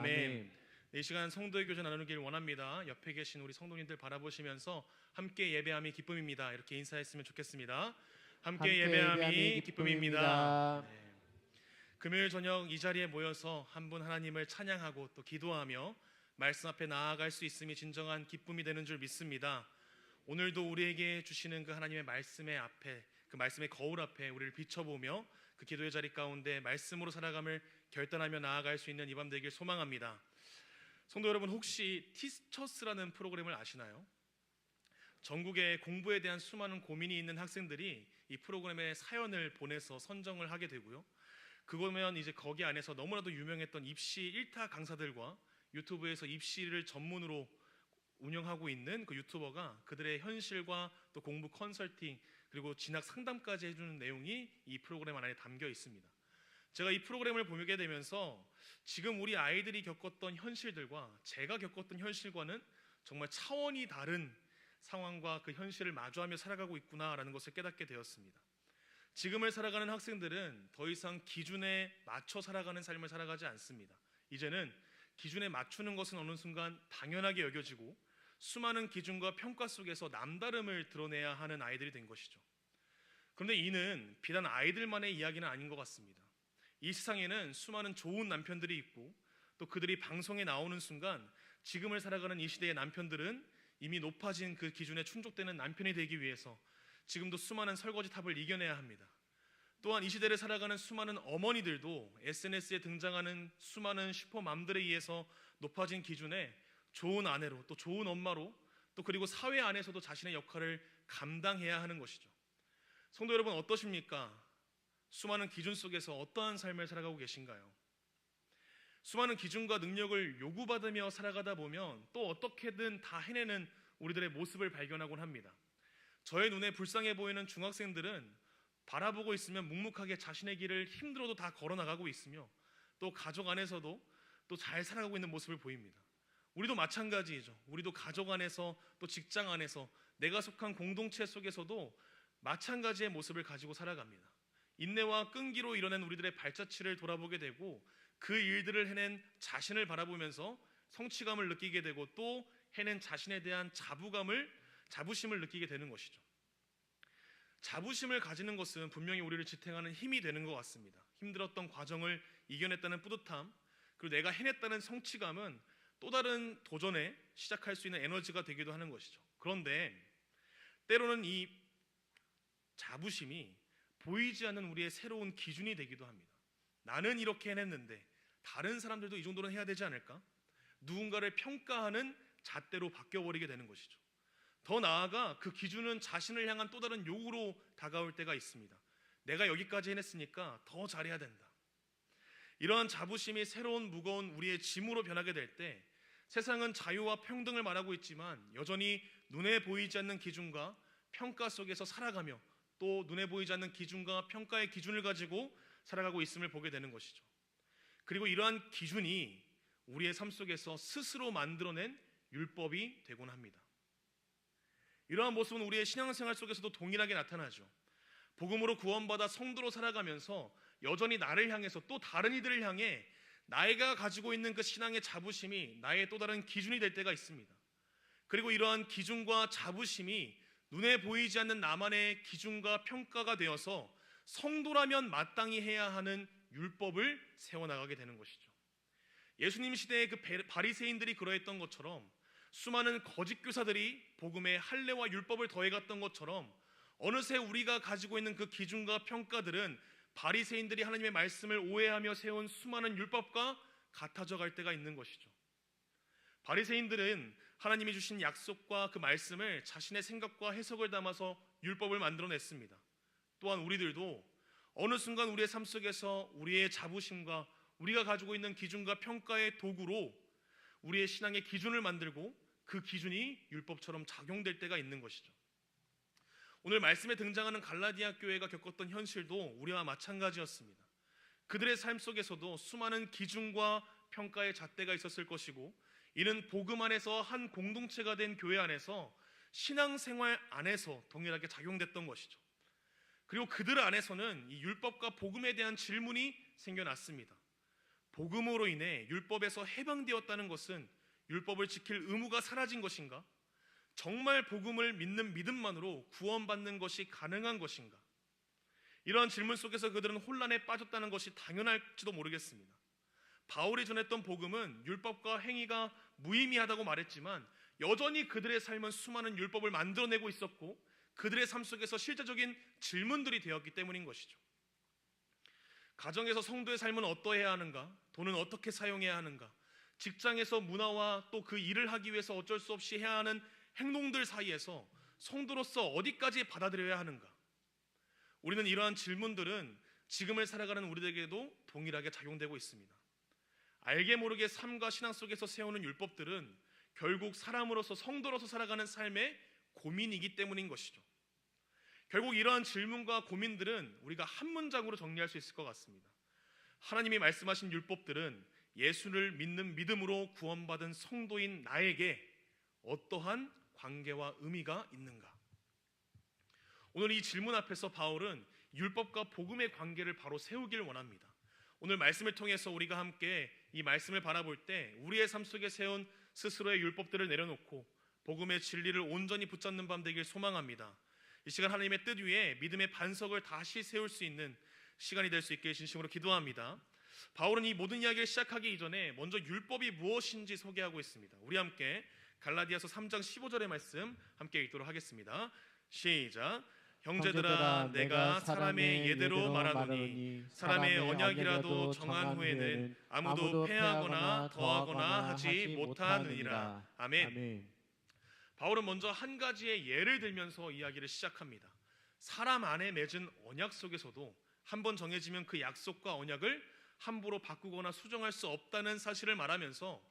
아멘. 이 시간 성도의 교제 나누길 원합니다. 옆에 계신 우리 성도님들 바라보시면서 함께 예배함이 기쁨입니다. 이렇게 인사했으면 좋겠습니다. 함께 예배함이 기쁨입니다. 네. 금요일 저녁 이 자리에 모여서 한 분 하나님을 찬양하고 또 기도하며 말씀 앞에 나아갈 수 있음이 진정한 기쁨이 되는 줄 믿습니다. 오늘도 우리에게 주시는 그 하나님의 말씀의 앞에, 그 말씀의 거울 앞에 우리를 비춰보며 그 기도의 자리 가운데 말씀으로 살아감을 결단하며 나아갈 수 있는 이 밤 되길 소망합니다. 성도 여러분, 혹시 티처스라는 프로그램을 아시나요? 전국에 공부에 대한 수많은 고민이 있는 학생들이 이 프로그램에 사연을 보내서 선정을 하게 되고요. 그거면 이제 거기 안에서 너무나도 유명했던 입시 1타 강사들과 유튜브에서 입시를 전문으로 운영하고 있는 그 유튜버가 그들의 현실과 또 공부 컨설팅 그리고 진학 상담까지 해주는 내용이 이 프로그램 안에 담겨 있습니다. 제가 이 프로그램을 보게 되면서 지금 우리 아이들이 겪었던 현실들과 제가 겪었던 현실과는 정말 차원이 다른 상황과 그 현실을 마주하며 살아가고 있구나라는 것을 깨닫게 되었습니다. 지금을 살아가는 학생들은 더 이상 기준에 맞춰 살아가는 삶을 살아가지 않습니다. 이제는 기준에 맞추는 것은 어느 순간 당연하게 여겨지고 수많은 기준과 평가 속에서 남다름을 드러내야 하는 아이들이 된 것이죠. 그런데 이는 비단 아이들만의 이야기는 아닌 것 같습니다. 이 세상에는 수많은 좋은 남편들이 있고 또 그들이 방송에 나오는 순간 지금을 살아가는 이 시대의 남편들은 이미 높아진 그 기준에 충족되는 남편이 되기 위해서 지금도 수많은 설거지탑을 이겨내야 합니다. 또한 이 시대를 살아가는 수많은 어머니들도 SNS에 등장하는 수많은 슈퍼맘들에 의해서 높아진 기준에 좋은 아내로 또 좋은 엄마로 또 그리고 사회 안에서도 자신의 역할을 감당해야 하는 것이죠. 성도 여러분, 어떠십니까? 수많은 기준 속에서 어떠한 삶을 살아가고 계신가요? 수많은 기준과 능력을 요구받으며 살아가다 보면 또 어떻게든 다 해내는 우리들의 모습을 발견하곤 합니다. 저의 눈에 불쌍해 보이는 중학생들은 바라보고 있으면 묵묵하게 자신의 길을 힘들어도 다 걸어나가고 있으며 또 가족 안에서도 또 잘 살아가고 있는 모습을 보입니다. 우리도 마찬가지이죠. 우리도 가족 안에서 또 직장 안에서 내가 속한 공동체 속에서도 마찬가지의 모습을 가지고 살아갑니다. 인내와 끈기로 이뤄낸 우리들의 발자취를 돌아보게 되고 그 일들을 해낸 자신을 바라보면서 성취감을 느끼게 되고 또 해낸 자신에 대한 자부심을 느끼게 되는 것이죠. 자부심을 가지는 것은 분명히 우리를 지탱하는 힘이 되는 것 같습니다. 힘들었던 과정을 이겨냈다는 뿌듯함, 그리고 내가 해냈다는 성취감은 또 다른 도전에 시작할 수 있는 에너지가 되기도 하는 것이죠. 그런데 때로는 이 자부심이 보이지 않는 우리의 새로운 기준이 되기도 합니다. 나는 이렇게 해냈는데 다른 사람들도 이 정도는 해야 되지 않을까? 누군가를 평가하는 잣대로 바뀌어버리게 되는 것이죠. 더 나아가 그 기준은 자신을 향한 또 다른 요구로 다가올 때가 있습니다. 내가 여기까지 해냈으니까 더 잘해야 된다. 이러한 자부심이 새로운 무거운 우리의 짐으로 변하게 될 때 세상은 자유와 평등을 말하고 있지만 여전히 눈에 보이지 않는 기준과 평가 속에서 살아가며 또 눈에 보이지 않는 기준과 평가의 기준을 가지고 살아가고 있음을 보게 되는 것이죠. 그리고 이러한 기준이 우리의 삶 속에서 스스로 만들어낸 율법이 되곤 합니다. 이러한 모습은 우리의 신앙생활 속에서도 동일하게 나타나죠. 복음으로 구원받아 성도로 살아가면서 여전히 나를 향해서 또 다른 이들을 향해 나이가 가지고 있는 그 신앙의 자부심이 나의 또 다른 기준이 될 때가 있습니다. 그리고 이러한 기준과 자부심이 눈에 보이지 않는 나만의 기준과 평가가 되어서 성도라면 마땅히 해야 하는 율법을 세워나가게 되는 것이죠. 예수님 시대의 그 바리새인들이 그러했던 것처럼 수많은 거짓 교사들이 복음에 할례와 율법을 더해갔던 것처럼 어느새 우리가 가지고 있는 그 기준과 평가들은 바리새인들이 하나님의 말씀을 오해하며 세운 수많은 율법과 같아져 갈 때가 있는 것이죠. 바리새인들은 하나님이 주신 약속과 그 말씀을 자신의 생각과 해석을 담아서 율법을 만들어냈습니다. 또한 우리들도 어느 순간 우리의 삶 속에서 우리의 자부심과 우리가 가지고 있는 기준과 평가의 도구로 우리의 신앙의 기준을 만들고 그 기준이 율법처럼 작용될 때가 있는 것이죠. 오늘 말씀에 등장하는 갈라디아 교회가 겪었던 현실도 우리와 마찬가지였습니다. 그들의 삶 속에서도 수많은 기준과 평가의 잣대가 있었을 것이고 이는 복음 안에서 한 공동체가 된 교회 안에서 신앙생활 안에서 동일하게 작용됐던 것이죠. 그리고 그들 안에서는 이 율법과 복음에 대한 질문이 생겨났습니다. 복음으로 인해 율법에서 해방되었다는 것은 율법을 지킬 의무가 사라진 것인가? 정말 복음을 믿는 믿음만으로 구원받는 것이 가능한 것인가? 이러한 질문 속에서 그들은 혼란에 빠졌다는 것이 당연할지도 모르겠습니다. 바울이 전했던 복음은 율법과 행위가 무의미하다고 말했지만 여전히 그들의 삶은 수많은 율법을 만들어내고 있었고 그들의 삶 속에서 실제적인 질문들이 되었기 때문인 것이죠. 가정에서 성도의 삶은 어떠해야 하는가? 돈은 어떻게 사용해야 하는가? 직장에서 문화와 또 그 일을 하기 위해서 어쩔 수 없이 해야 하는 행동들 사이에서 성도로서 어디까지 받아들여야 하는가? 우리는 이러한 질문들은 지금을 살아가는 우리에게도 동일하게 작용되고 있습니다. 알게 모르게 삶과 신앙 속에서 세우는 율법들은 결국 사람으로서 성도로서 살아가는 삶의 고민이기 때문인 것이죠. 결국 이러한 질문과 고민들은 우리가 한 문장으로 정리할 수 있을 것 같습니다. 하나님이 말씀하신 율법들은 예수를 믿는 믿음으로 구원받은 성도인 나에게 어떠한 관계와 의미가 있는가? 오늘 이 질문 앞에서 바울은 율법과 복음의 관계를 바로 세우길 원합니다. 오늘 말씀을 통해서 우리가 함께 이 말씀을 바라볼 때 우리의 삶 속에 세운 스스로의 율법들을 내려놓고 복음의 진리를 온전히 붙잡는 밤 되길 소망합니다. 이 시간 하나님의 뜻 위에 믿음의 반석을 다시 세울 수 있는 시간이 될 수 있게 진심으로 기도합니다. 바울은 이 모든 이야기를 시작하기 이전에 먼저 율법이 무엇인지 소개하고 있습니다. 우리 함께 갈라디아서 3장 15절의 말씀 함께 읽도록 하겠습니다. 시작. 형제들아 내가 사람의 예대로 말하노니 사람의 언약이라도 정한 후에는 아무도 폐하거나 더하거나 하지 못하느니라. 아멘. 바울은 먼저 한 가지의 예를 들면서 이야기를 시작합니다. 사람 안에 맺은 언약 속에서도 한번 정해지면 그 약속과 언약을 함부로 바꾸거나 수정할 수 없다는 사실을 말하면서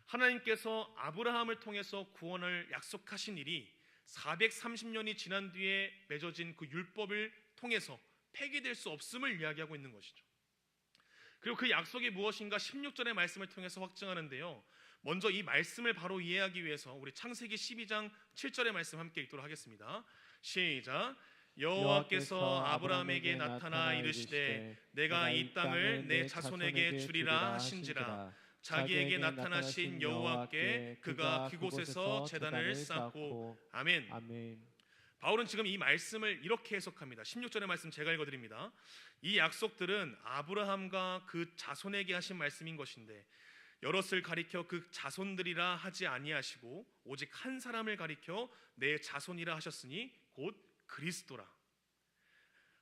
하나님께서 아브라함을 통해서 구원을 약속하신 일이 430년이 지난 뒤에 맺어진 그 율법을 통해서 폐기될 수 없음을 이야기하고 있는 것이죠. 그리고 그 약속이 무엇인가 16절의 말씀을 통해서 확증하는데요. 먼저 이 말씀을 바로 이해하기 위해서 우리 창세기 12장 7절의 말씀 함께 읽도록 하겠습니다. 시작. 여호와께서 아브라함에게 나타나 이르시되 내가 이 땅을 내 자손에게 주리라 하신지라. 자기에게 나타나신 여호와께 그가 그곳에서 제단을 쌓고. 아멘. 바울은 지금 이 말씀을 이렇게 해석합니다. 16절의 말씀 제가 읽어드립니다. 이 약속들은 아브라함과 그 자손에게 하신 말씀인 것인데 여럿을 가리켜 그 자손들이라 하지 아니하시고 오직 한 사람을 가리켜 내 자손이라 하셨으니 곧 그리스도라.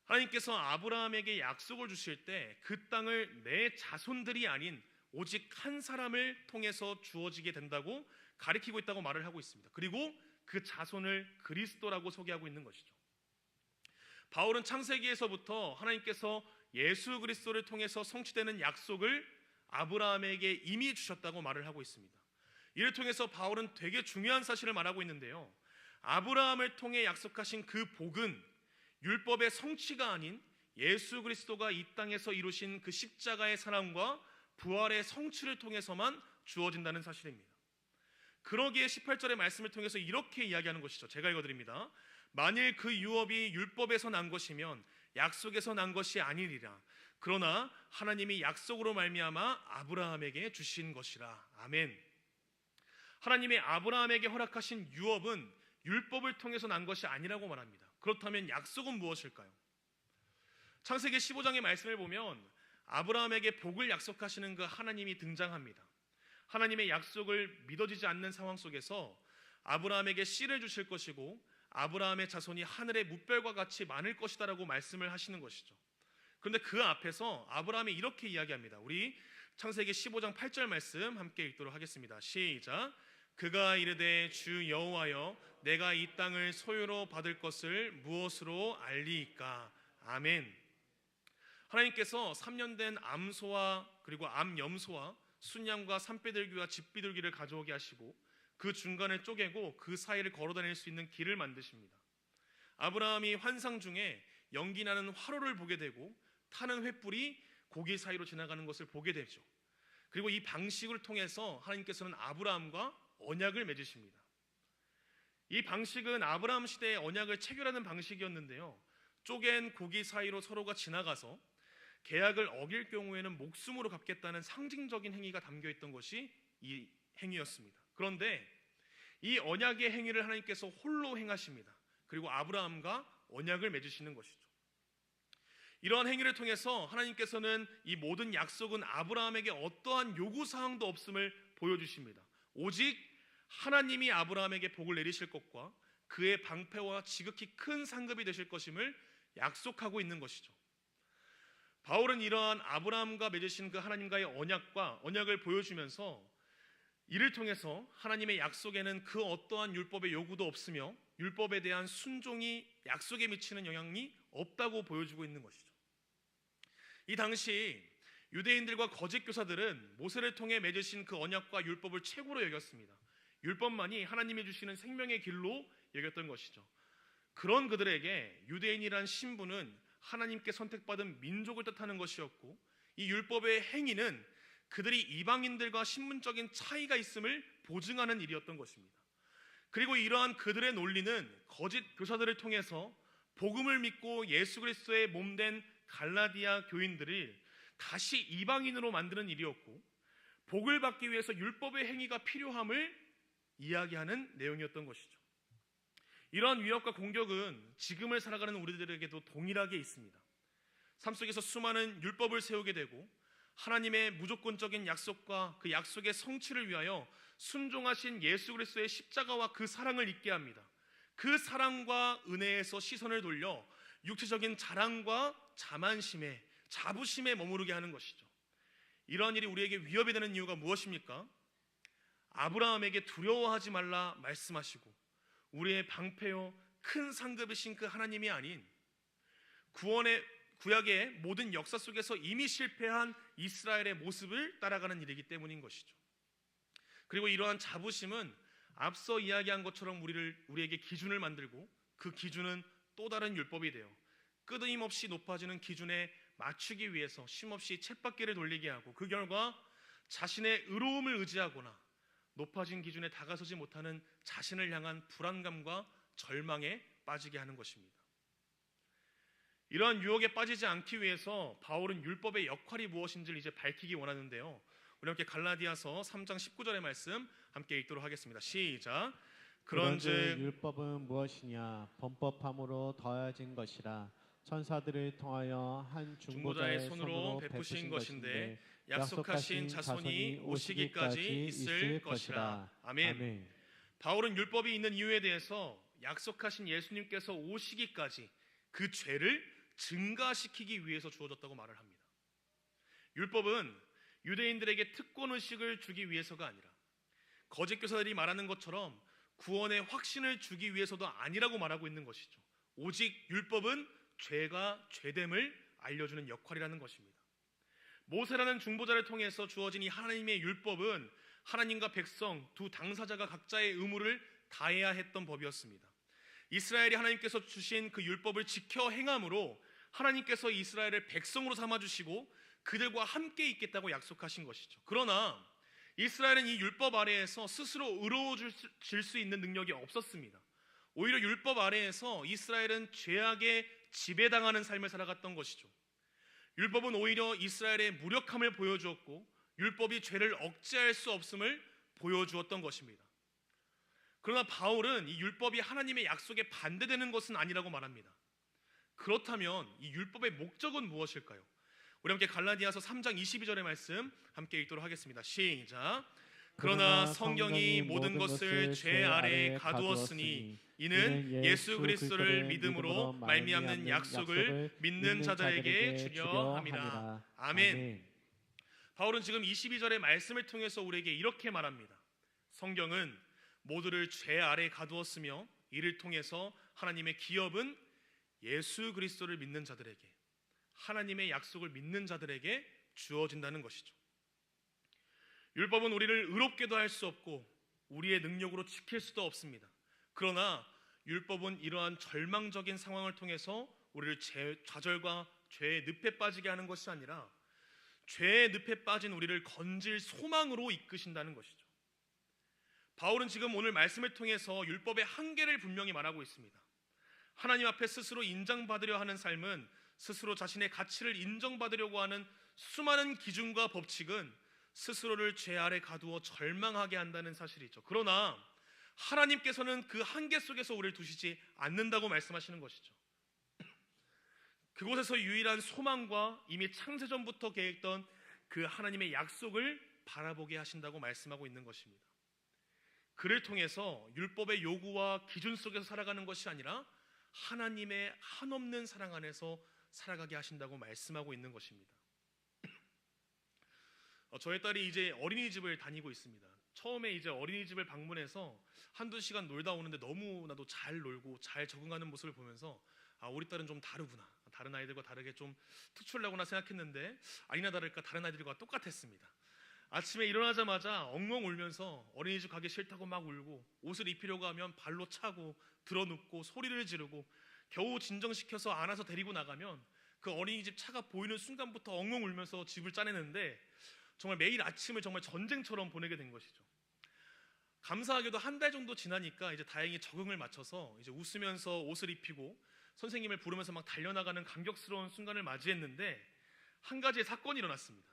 하나님께서 아브라함에게 약속을 주실 때 그 땅을 내 자손들이 아닌 오직 한 사람을 통해서 주어지게 된다고 가리키고 있다고 말을 하고 있습니다. 그리고 그 자손을 그리스도라고 소개하고 있는 것이죠. 바울은 창세기에서부터 하나님께서 예수 그리스도를 통해서 성취되는 약속을 아브라함에게 이미 주셨다고 말을 하고 있습니다. 이를 통해서 바울은 되게 중요한 사실을 말하고 있는데요. 아브라함을 통해 약속하신 그 복은 율법의 성취가 아닌 예수 그리스도가 이 땅에서 이루신 그 십자가의 사랑과 부활의 성취를 통해서만 주어진다는 사실입니다. 그러기에 18절의 말씀을 통해서 이렇게 이야기하는 것이죠. 제가 읽어드립니다. 만일 그 유업이 율법에서 난 것이면 약속에서 난 것이 아니리라. 그러나 하나님이 약속으로 말미암아 아브라함에게 주신 것이라. 아멘. 하나님의 아브라함에게 허락하신 유업은 율법을 통해서 난 것이 아니라고 말합니다. 그렇다면 약속은 무엇일까요? 창세기 15장의 말씀을 보면 아브라함에게 복을 약속하시는 그 하나님이 등장합니다. 하나님의 약속을 믿어지지 않는 상황 속에서 아브라함에게 씨를 주실 것이고 아브라함의 자손이 하늘의 뭇별과 같이 많을 것이다라고 말씀을 하시는 것이죠. 그런데 그 앞에서 아브라함이 이렇게 이야기합니다. 우리 창세기 15장 8절 말씀 함께 읽도록 하겠습니다. 시작. 그가 이르되 주 여호와여 내가 이 땅을 소유로 받을 것을 무엇으로 알리이까. 아멘. 하나님께서 3년 된 암소와 그리고 암염소와 순양과 산비둘기와 집비둘기를 가져오게 하시고 그 중간을 쪼개고 그 사이를 걸어다닐 수 있는 길을 만드십니다. 아브라함이 환상 중에 연기나는 화로를 보게 되고 타는 횃불이 고기 사이로 지나가는 것을 보게 되죠. 그리고 이 방식을 통해서 하나님께서는 아브라함과 언약을 맺으십니다. 이 방식은 아브라함 시대의 언약을 체결하는 방식이었는데요. 쪼갠 고기 사이로 서로가 지나가서 계약을 어길 경우에는 목숨으로 갚겠다는 상징적인 행위가 담겨 있던 것이 이 행위였습니다. 그런데 이 언약의 행위를 하나님께서 홀로 행하십니다. 그리고 아브라함과 언약을 맺으시는 것이죠. 이러한 행위를 통해서 하나님께서는 이 모든 약속은 아브라함에게 어떠한 요구사항도 없음을 보여주십니다. 오직 하나님이 아브라함에게 복을 내리실 것과 그의 방패와 지극히 큰 상급이 되실 것임을 약속하고 있는 것이죠. 바울은 이러한 아브라함과 맺으신 그 하나님과의 언약을 보여주면서 이를 통해서 하나님의 약속에는 그 어떠한 율법의 요구도 없으며 율법에 대한 순종이 약속에 미치는 영향이 없다고 보여주고 있는 것이죠. 이 당시 유대인들과 거짓 교사들은 모세를 통해 맺으신 그 언약과 율법을 최고로 여겼습니다. 율법만이 하나님이 주시는 생명의 길로 여겼던 것이죠. 그런 그들에게 유대인이란 신분은 하나님께 선택받은 민족을 뜻하는 것이었고, 이 율법의 행위는 그들이 이방인들과 신분적인 차이가 있음을 보증하는 일이었던 것입니다. 그리고 이러한 그들의 논리는 거짓 교사들을 통해서 복음을 믿고 예수 그리스도의 몸된 갈라디아 교인들을 다시 이방인으로 만드는 일이었고, 복을 받기 위해서 율법의 행위가 필요함을 이야기하는 내용이었던 것이죠. 이러한 위협과 공격은 지금을 살아가는 우리들에게도 동일하게 있습니다. 삶 속에서 수많은 율법을 세우게 되고 하나님의 무조건적인 약속과 그 약속의 성취를 위하여 순종하신 예수 그리스도의 십자가와 그 사랑을 잊게 합니다. 그 사랑과 은혜에서 시선을 돌려 육체적인 자랑과 자만심에, 자부심에 머무르게 하는 것이죠. 이러한 일이 우리에게 위협이 되는 이유가 무엇입니까? 아브라함에게 두려워하지 말라 말씀하시고 우리의 방패요 큰 상급이신 그 하나님이 아닌 구약의 모든 역사 속에서 이미 실패한 이스라엘의 모습을 따라가는 일이기 때문인 것이죠. 그리고 이러한 자부심은 앞서 이야기한 것처럼 우리에게 기준을 만들고, 그 기준은 또 다른 율법이 되어 끊임없이 높아지는 기준에 맞추기 위해서 쉼없이 쳇바퀴를 돌리게 하고, 그 결과 자신의 의로움을 의지하거나 높아진 기준에 다가서지 못하는 자신을 향한 불안감과 절망에 빠지게 하는 것입니다. 이러한 유혹에 빠지지 않기 위해서 바울은 율법의 역할이 무엇인지를 이제 밝히기 원하는데요. 우리 함께 갈라디아서 3장 19절의 말씀 함께 읽도록 하겠습니다. 시작. 그런즉 율법은 무엇이냐? 범법함으로 더해진 것이라. 천사들을 통하여 한 중보자의 손으로 베푸신 것인데 약속하신 자손이 오시기까지 있을 것이라. 아멘. 바울은 율법이 있는 이유에 대해서 약속하신 예수님께서 오시기까지 그 죄를 증가시키기 위해서 주어졌다고 말을 합니다. 율법은 유대인들에게 특권의식을 주기 위해서가 아니라, 거짓 교사들이 말하는 것처럼 구원의 확신을 주기 위해서도 아니라고 말하고 있는 것이죠. 오직 율법은 죄가 죄됨을 알려주는 역할이라는 것입니다. 모세라는 중보자를 통해서 주어진 이 하나님의 율법은 하나님과 백성 두 당사자가 각자의 의무를 다해야 했던 법이었습니다. 이스라엘이 하나님께서 주신 그 율법을 지켜 행함으로 하나님께서 이스라엘을 백성으로 삼아주시고 그들과 함께 있겠다고 약속하신 것이죠. 그러나 이스라엘은 이 율법 아래에서 스스로 의로워질 수 있는 능력이 없었습니다. 오히려 율법 아래에서 이스라엘은 죄악에 지배당하는 삶을 살아갔던 것이죠. 율법은 오히려 이스라엘의 무력함을 보여주었고 율법이 죄를 억제할 수 없음을 보여주었던 것입니다. 그러나 바울은 이 율법이 하나님의 약속에 반대되는 것은 아니라고 말합니다. 그렇다면 이 율법의 목적은 무엇일까요? 우리 함께 갈라디아서 3장 22절의 말씀 함께 읽도록 하겠습니다. 시작. 그러나 성경이 모든 것을 죄 아래에 가두었으니 이는 예수 그리스도를 믿음으로 말미암는 약속을 믿는 자들에게 주려 함이라. 아멘. 바울은 지금 22절의 말씀을 통해서 우리에게 이렇게 말합니다. 성경은 모두를 죄 아래에 가두었으며 이를 통해서 하나님의 기업은 예수 그리스도를 믿는 자들에게, 하나님의 약속을 믿는 자들에게 주어진다는 것이죠. 율법은 우리를 의롭게도 할 수 없고 우리의 능력으로 지킬 수도 없습니다. 그러나 율법은 이러한 절망적인 상황을 통해서 우리를 좌절과 죄의 늪에 빠지게 하는 것이 아니라 죄의 늪에 빠진 우리를 건질 소망으로 이끄신다는 것이죠. 바울은 지금 오늘 말씀을 통해서 율법의 한계를 분명히 말하고 있습니다. 하나님 앞에 스스로 인정받으려 하는 삶은 스스로 자신의 가치를 인정받으려고 하는 수많은 기준과 법칙은 스스로를 죄 아래 가두어 절망하게 한다는 사실이죠. 그러나 하나님께서는 그 한계 속에서 우리를 두시지 않는다고 말씀하시는 것이죠. 그곳에서 유일한 소망과 이미 창세전부터 계획했던 그 하나님의 약속을 바라보게 하신다고 말씀하고 있는 것입니다. 그를 통해서 율법의 요구와 기준 속에서 살아가는 것이 아니라 하나님의 한없는 사랑 안에서 살아가게 하신다고 말씀하고 있는 것입니다. 저희 딸이 이제 어린이집을 다니고 있습니다. 처음에 이제 어린이집을 방문해서 한두 시간 놀다 오는데 너무나도 잘 놀고 잘 적응하는 모습을 보면서 우리 딸은 좀 다르구나, 다른 아이들과 다르게 좀 특출나구나 생각했는데 아니나 다를까 다른 아이들과 똑같았습니다. 아침에 일어나자마자 엉엉 울면서 어린이집 가기 싫다고 막 울고, 옷을 입히려고 하면 발로 차고 드러눕고 소리를 지르고, 겨우 진정시켜서 안아서 데리고 나가면 그 어린이집 차가 보이는 순간부터 엉엉 울면서 집을 짜내는데 정말 매일 아침을 정말 전쟁처럼 보내게 된 것이죠. 감사하게도 한 달 정도 지나니까 이제 다행히 적응을 맞춰서 이제 웃으면서 옷을 입히고 선생님을 부르면서 막 달려나가는 감격스러운 순간을 맞이했는데, 한 가지의 사건이 일어났습니다.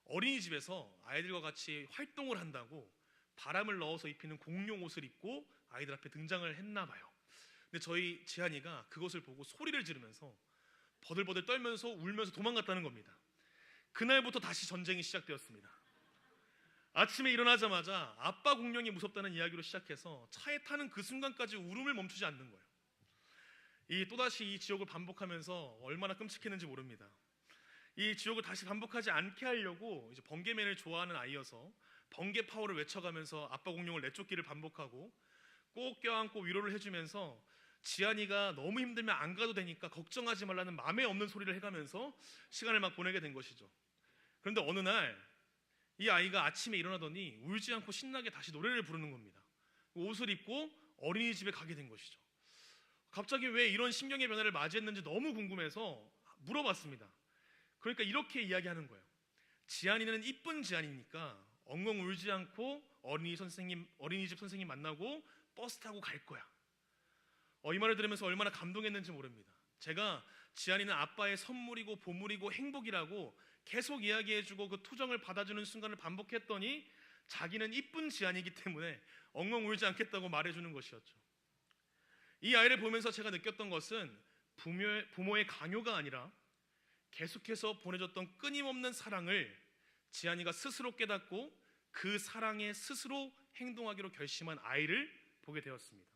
어린이집에서 아이들과 같이 활동을 한다고 바람을 넣어서 입히는 공룡 옷을 입고 아이들 앞에 등장을 했나 봐요. 근데 저희 지한이가 그것을 보고 소리를 지르면서 버들버들 떨면서 울면서 도망갔다는 겁니다. 그날부터 다시 전쟁이 시작되었습니다. 아침에 일어나자마자 아빠 공룡이 무섭다는 이야기로 시작해서 차에 타는 그 순간까지 울음을 멈추지 않는 거예요. 또다시 이 지옥을 반복하면서 얼마나 끔찍했는지 모릅니다. 이 지옥을 다시 반복하지 않게 하려고 이제 번개맨을 좋아하는 아이여서 번개 파워를 외쳐가면서 아빠 공룡을 내쫓기를 반복하고, 꼭 껴안고 위로를 해주면서 지한이가 너무 힘들면 안 가도 되니까 걱정하지 말라는 마음에 없는 소리를 해가면서 시간을 막 보내게 된 것이죠. 그런데 어느 날 이 아이가 아침에 일어나더니 울지 않고 신나게 다시 노래를 부르는 겁니다. 옷을 입고 어린이집에 가게 된 것이죠. 갑자기 왜 이런 심경의 변화를 맞이했는지 너무 궁금해서 물어봤습니다. 그러니까 이렇게 이야기하는 거예요. 지한이는 이쁜 지한이니까 엉엉 울지 않고 어린이집 선생님 만나고 버스 타고 갈 거야. 이 말을 들으면서 얼마나 감동했는지 모릅니다. 제가 지한이는 아빠의 선물이고 보물이고 행복이라고 계속 이야기해주고 그 투정을 받아주는 순간을 반복했더니 자기는 이쁜 지한이기 때문에 엉엉 울지 않겠다고 말해주는 것이었죠. 이 아이를 보면서 제가 느꼈던 것은 부모의 강요가 아니라 계속해서 보내줬던 끊임없는 사랑을 지한이가 스스로 깨닫고 그 사랑에 스스로 행동하기로 결심한 아이를 보게 되었습니다.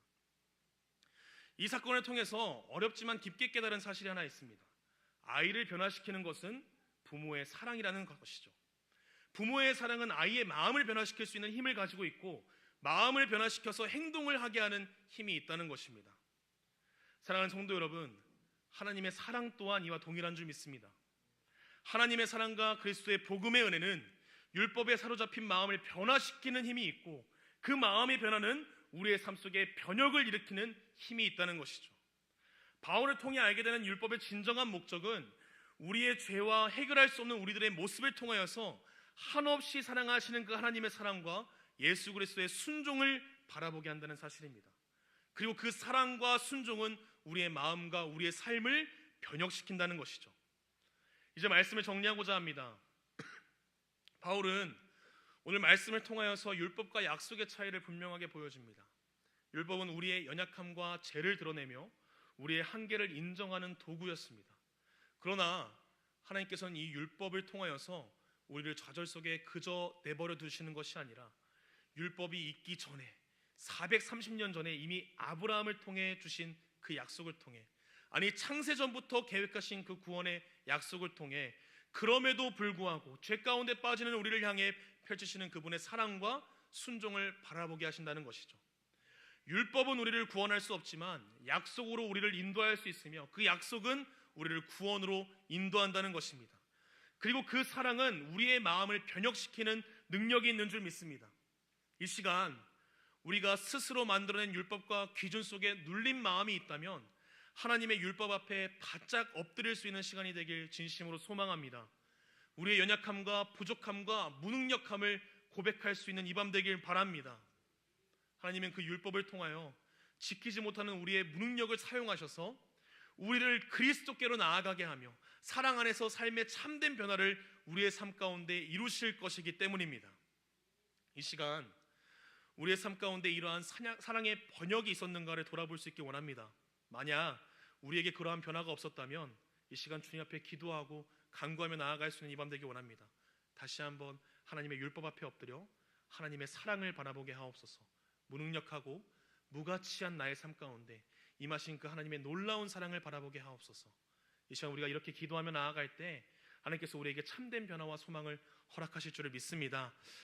이 사건을 통해서 어렵지만 깊게 깨달은 사실이 하나 있습니다. 아이를 변화시키는 것은 부모의 사랑이라는 것이죠. 부모의 사랑은 아이의 마음을 변화시킬 수 있는 힘을 가지고 있고, 마음을 변화시켜서 행동을 하게 하는 힘이 있다는 것입니다. 사랑하는 성도 여러분, 하나님의 사랑 또한 이와 동일한 줄 믿습니다. 하나님의 사랑과 그리스도의 복음의 은혜는 율법에 사로잡힌 마음을 변화시키는 힘이 있고, 그 마음의 변화는 우리의 삶 속에 변혁을 일으키는 힘이 있다는 것이죠. 바울을 통해 알게 되는 율법의 진정한 목적은 우리의 죄와 해결할 수 없는 우리들의 모습을 통하여서 한없이 사랑하시는 그 하나님의 사랑과 예수 그리스도의 순종을 바라보게 한다는 사실입니다. 그리고 그 사랑과 순종은 우리의 마음과 우리의 삶을 변혁시킨다는 것이죠. 이제 말씀을 정리하고자 합니다. 바울은 오늘 말씀을 통하여서 율법과 약속의 차이를 분명하게 보여줍니다. 율법은 우리의 연약함과 죄를 드러내며 우리의 한계를 인정하는 도구였습니다. 그러나 하나님께서는 이 율법을 통하여서 우리를 좌절 속에 그저 내버려 두시는 것이 아니라 율법이 있기 전에 430년 전에 이미 아브라함을 통해 주신 그 약속을 통해, 아니 창세전부터 계획하신 그 구원의 약속을 통해 그럼에도 불구하고 죄 가운데 빠지는 우리를 향해 펼치시는 그분의 사랑과 순종을 바라보게 하신다는 것이죠. 율법은 우리를 구원할 수 없지만 약속으로 우리를 인도할 수 있으며, 그 약속은 우리를 구원으로 인도한다는 것입니다. 그리고 그 사랑은 우리의 마음을 변혁시키는 능력이 있는 줄 믿습니다. 이 시간 우리가 스스로 만들어낸 율법과 기준 속에 눌린 마음이 있다면 하나님의 율법 앞에 바짝 엎드릴 수 있는 시간이 되길 진심으로 소망합니다. 우리의 연약함과 부족함과 무능력함을 고백할 수 있는 이 밤 되길 바랍니다. 하나님은 그 율법을 통하여 지키지 못하는 우리의 무능력을 사용하셔서 우리를 그리스도께로 나아가게 하며 사랑 안에서 삶의 참된 변화를 우리의 삶 가운데 이루실 것이기 때문입니다. 이 시간 우리의 삶 가운데 이러한 사랑의 번역이 있었는가를 돌아볼 수 있기 원합니다. 만약 우리에게 그러한 변화가 없었다면 이 시간 주님 앞에 기도하고 간구하며 나아갈 수 있는 이 밤 되기 원합니다. 다시 한번 하나님의 율법 앞에 엎드려 하나님의 사랑을 바라보게 하옵소서. 무능력하고 무가치한 나의 삶 가운데 임하신 그 하나님의 놀라운 사랑을 바라보게 하옵소서. 이 시간 우리가 이렇게 기도하며 나아갈 때 하나님께서 우리에게 참된 변화와 소망을 허락하실 줄을 믿습니다.